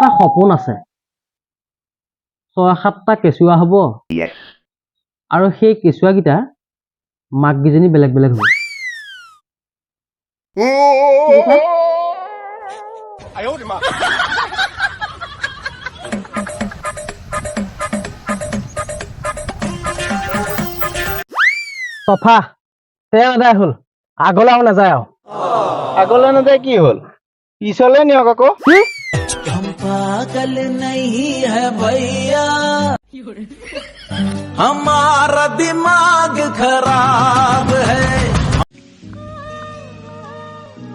এটা সপোন আছে 6-7টা কেঁচুৱা হ'ব আৰু সেই কেঁচুৱাকেইটা মাককেইজনী বেলেগ বেলেগ হ'ব চফা তেওঁ আদায় হ'ল আগলৈ আৰু নাযায় আৰু আগলৈ নাযায় কি হ'ল পিছলৈ নিয়ক আকৌ हम पागल नहीं है भैया हमारा दिमाग खराब है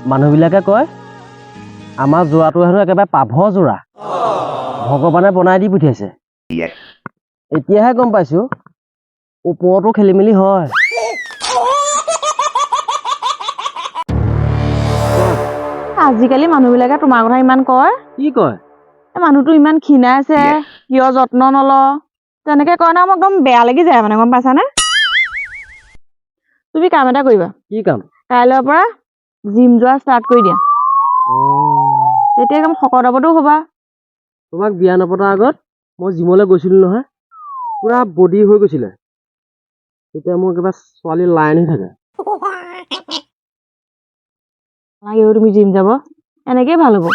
মানুহবিলাকে কয় আমাৰ যোৰাটো হেনো একেবাৰে পাভ যোৰা ভগৱানে বনাই দি পঠিয়াইছে এতিয়াহে গম পাইছো ওপৰতো খেলি মেলি হয় আজিকালি মানুহবিলাকে তোমাৰ কথা ইমান কয় কি কয় মানুহটো ইমান ক্ষীণাইছে কিয় যত্ন নল তেনেকে কয় না মোৰ একদম বেয়া লাগি যায় মানে গম পাইছানে তুমি কাম এটা কৰিবা কি কাম কাইলৈৰ পৰা জিম যোৱা ষ্টাৰ্ট কৰি দিয়া তেতিয়া একদম শকত আবতো হ'বা তোমাক বিয়া নপতাৰ আগত মই জিমলৈ গৈছিলো নহয় পুৰা বডি হৈ গৈছিলে তেতিয়া মোৰ একেবাৰে ছোৱালী লাইন হৈ থাকে নালাগে তুমি জিম যাব এনেকেই ভাল হ'ব